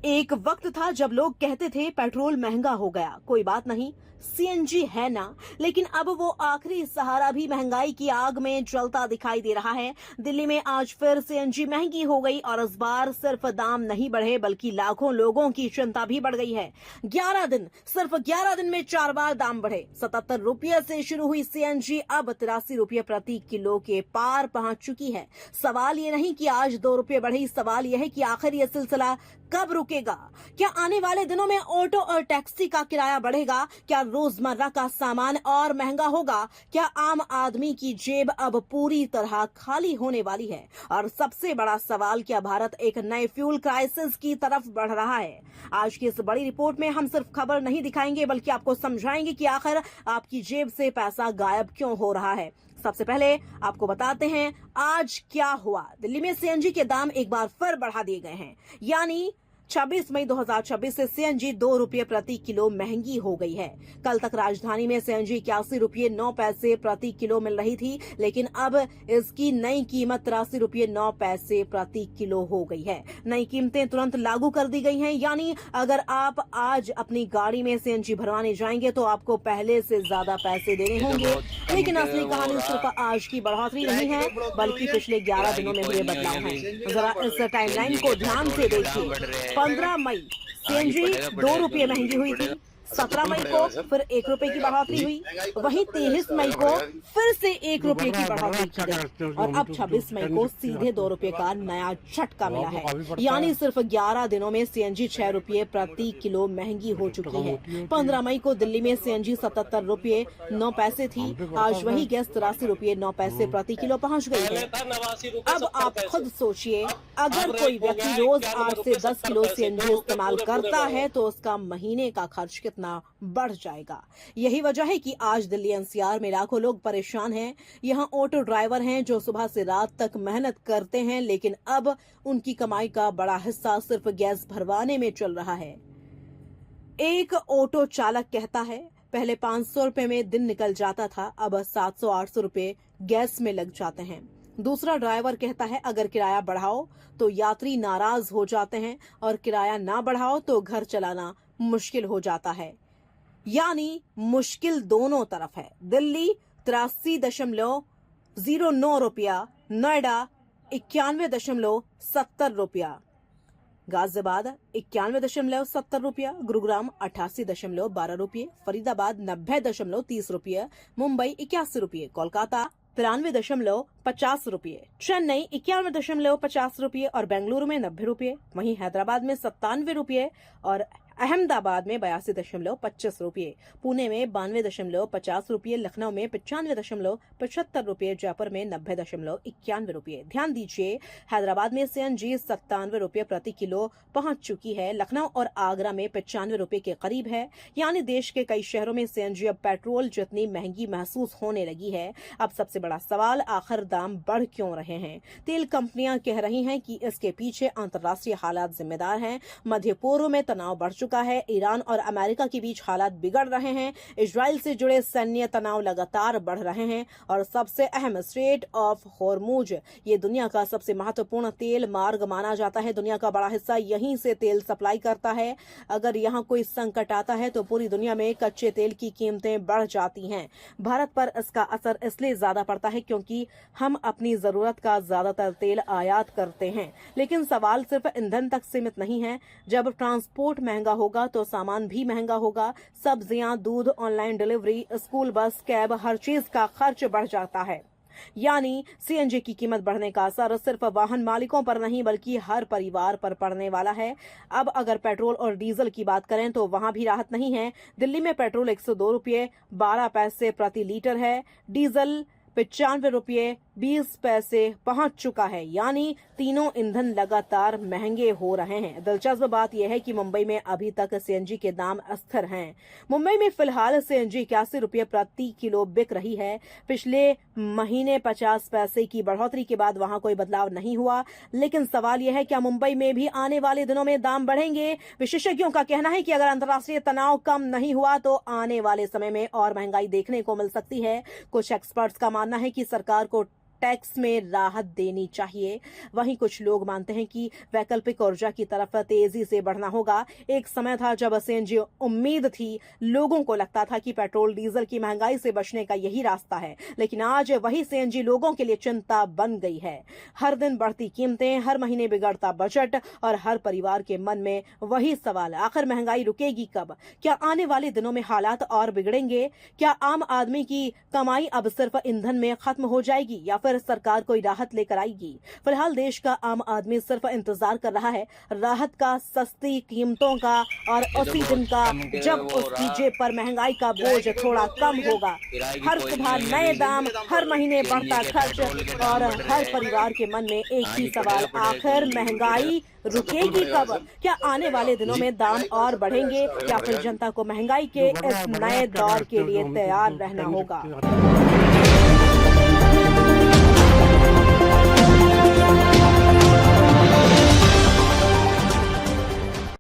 एक वक्त था जब लोग कहते थे पेट्रोल महंगा हो गया, कोई बात नहीं, सीएनजी है ना। लेकिन अब वो आखिरी सहारा भी महंगाई की आग में जलता दिखाई दे रहा है। दिल्ली में आज फिर सीएनजी महंगी हो गई और इस बार सिर्फ दाम नहीं बढ़े बल्कि लाखों लोगों की चिंता भी बढ़ गई है। 11 दिन में 4 बार दाम बढ़े। 77 रुपये से शुरू हुई सीएनजी अब 83 रुपये प्रति किलो के पार पहुंच चुकी है। सवाल ये नहीं कि आज 2 रुपये बढ़ी, सवाल यह है कि आखिर यह सिलसिला कब रुकेगा। क्या आने वाले दिनों में ऑटो और टैक्सी का किराया बढ़ेगा? क्या रोजमर्रा का सामान और महंगा होगा? क्या आम आदमी की जेब अब पूरी तरह खाली होने वाली है? और सबसे बड़ा सवाल, क्या भारत एक नए फ्यूल क्राइसिस की तरफ बढ़ रहा है? आज की इस बड़ी रिपोर्ट में हम सिर्फ खबर नहीं दिखाएंगे बल्कि आपको समझाएंगे कि आखिर आपकी जेब से पैसा गायब क्यों हो रहा है। सबसे पहले आपको बताते हैं आज क्या हुआ। दिल्ली में सीएनजी के दाम एक बार फिर बढ़ा दिए गए हैं, यानी 26 मई 2026 से सीएनजी 2 रुपये प्रति किलो महंगी हो गई है। कल तक राजधानी में सीएनजी 81 रुपये 9 पैसे प्रति किलो मिल रही थी, लेकिन अब इसकी नई कीमत 83 रुपये 9 पैसे प्रति किलो हो गई है। नई कीमतें तुरंत लागू कर दी गई हैं, यानी अगर आप आज अपनी गाड़ी में सीएनजी भरवाने जाएंगे तो आपको पहले से ज्यादा पैसे देने होंगे। लेकिन असली कहानी सिर्फ आज की बढ़ोतरी नहीं है बल्कि पिछले 11 दिनों में हुए बदलाव हैं। जरा इस टाइमलाइन को ध्यान से देखिए। 15 मई सीएनजी 2 रुपये महंगी हुई थी। 17 मई को फिर 1 रुपए की बढ़ोतरी हुई। वहीं 23 मई को फिर से 1 रुपए की बढ़ोतरी की गई और अब 26 मई को सीधे 2 रुपए का नया झटका मिला है। यानी सिर्फ 11 दिनों में सीएनजी 6 रुपये प्रति किलो महंगी हो चुकी है। 15 मई को दिल्ली में सीएनजी 77 रुपये 9 पैसे थी, आज वही गैस 83 रुपये 9 पैसे प्रति किलो पहुंच गई है। अब आप खुद सोचिए, अगर कोई व्यक्ति रोज 8 से 10 किलो सीएनजी इस्तेमाल करता है तो उसका महीने का खर्च कितना बढ़ जाएगा। यही वजह है कि आज दिल्ली एनसीआर में लाखों लोग परेशान हैं। यहां ऑटो ड्राइवर हैं जो सुबह से रात तक मेहनत करते हैं, लेकिन अब उनकी कमाई का बड़ा हिस्सा सिर्फ गैस भरवाने में चल रहा है। एक ऑटो चालक कहता है, पहले 500 रुपए में दिन निकल जाता था, अब 700-800 रुपए गैस में लग जाते हैं। दूसरा ड्राइवर कहता है, अगर किराया बढ़ाओ तो यात्री नाराज हो जाते हैं और किराया ना बढ़ाओ तो घर चलाना मुश्किल हो जाता है। यानी मुश्किल दोनों तरफ है। दिल्ली 83.09 रुपया, नोएडा 91.70 रुपया, गाजियाबाद 91.70 रुपया, गुरुग्राम 88.12 रुपये, फरीदाबाद 90.30 रुपये, मुंबई 81 रुपये, कोलकाता 93.50 रुपये, चेन्नई 91.50 रुपये और बेंगलुरु में 90 रुपये। वहीं हैदराबाद में 97 रुपये और अहमदाबाद में 82.25 रुपये, पुणे में 92.50 रुपये, लखनऊ में 95.75 रुपये, जयपुर में 90.91 रुपये। ध्यान दीजिए, हैदराबाद में सीएनजी 97 रुपये प्रति किलो पहुंच चुकी है, लखनऊ और आगरा में 95 रुपये के करीब है। यानी देश के कई शहरों में सीएनजी अब पेट्रोल जितनी महंगी महसूस होने लगी है। अब सबसे बड़ा सवाल, आखिर दाम बढ़ क्यों रहे हैं? तेल कंपनियां कह रही हैं कि इसके पीछे अंतर्राष्ट्रीय हालात जिम्मेदार हैं। मध्य पूर्व में तनाव बढ़ चुका है, ईरान और अमेरिका के बीच हालात बिगड़ रहे हैं, इजराइल से जुड़े सैन्य तनाव लगातार बढ़ रहे हैं और सबसे अहम स्ट्रेट ऑफ हॉर्मुज, ये दुनिया का सबसे महत्वपूर्ण तेल मार्ग माना जाता है। दुनिया का बड़ा हिस्सा यहीं से तेल सप्लाई करता है। अगर यहाँ कोई संकट आता है तो पूरी दुनिया में कच्चे तेल की कीमतें बढ़ जाती हैं। भारत पर इसका असर इसलिए ज्यादा पड़ता है क्योंकि हम अपनी जरूरत का ज्यादातर तेल आयात करते हैं। लेकिन सवाल सिर्फ ईंधन तक सीमित नहीं है। जब ट्रांसपोर्ट महंगा होगा तो सामान भी महंगा होगा। सब्जियां, दूध, online delivery, school bus, cab, हर चीज का खर्च बढ़ जाता है। यानी सीएनजी की कीमत बढ़ने का असर सिर्फ वाहन मालिकों पर नहीं बल्कि हर परिवार पर पड़ने वाला है। अब अगर पेट्रोल और डीजल की बात करें तो वहां भी राहत नहीं है। दिल्ली में पेट्रोल 102 रुपये 12 पैसे प्रति लीटर है, डीजल 95 रुपये 20 पैसे पहुंच चुका है। यानी तीनों ईंधन लगातार महंगे हो रहे हैं। दिलचस्प बात यह है कि मुंबई में अभी तक सीएनजी के दाम अस्थिर हैं। मुंबई में फिलहाल सीएनजी 81 रुपये प्रति किलो बिक रही है। पिछले महीने 50 पैसे की बढ़ोतरी के बाद वहां कोई बदलाव नहीं हुआ। लेकिन सवाल यह है, क्या मुंबई में भी आने वाले दिनों में दाम बढ़ेंगे? विशेषज्ञों का कहना है कि अगर अंतर्राष्ट्रीय तनाव कम नहीं हुआ तो आने वाले समय में और महंगाई देखने को मिल सकती है। कुछ एक्सपर्ट्स का मानना है कि सरकार को टैक्स में राहत देनी चाहिए। वहीं कुछ लोग मानते हैं कि वैकल्पिक ऊर्जा की तरफ तेजी से बढ़ना होगा। एक समय था जब सीएनजी उम्मीद थी, लोगों को लगता था कि पेट्रोल डीजल की महंगाई से बचने का यही रास्ता है, लेकिन आज वही सीएनजी लोगों के लिए चिंता बन गई है। हर दिन बढ़ती कीमतें, हर महीने बिगड़ता बजट और हर परिवार के मन में वही सवाल, आखिर महंगाई रुकेगी कब? क्या आने वाले दिनों में हालात और बिगड़ेंगे? क्या आम आदमी की कमाई अब सिर्फ ईंधन में खत्म हो जाएगी या फिर सरकार कोई राहत लेकर आएगी? फिलहाल देश का आम आदमी सिर्फ इंतजार कर रहा है राहत का, सस्ती कीमतों का और उसी दिन का जब उसकी जेब पर महंगाई का बोझ थोड़ा कम होगा। हर सुबह नए दाम, हर महीने बढ़ता खर्च और हर परिवार के मन में एक ही सवाल, आखिर महंगाई रुकेगी कब? क्या आने वाले दिनों में दाम और बढ़ेंगे या फिर जनता को महंगाई के इस नए दौर के लिए तैयार रहना होगा?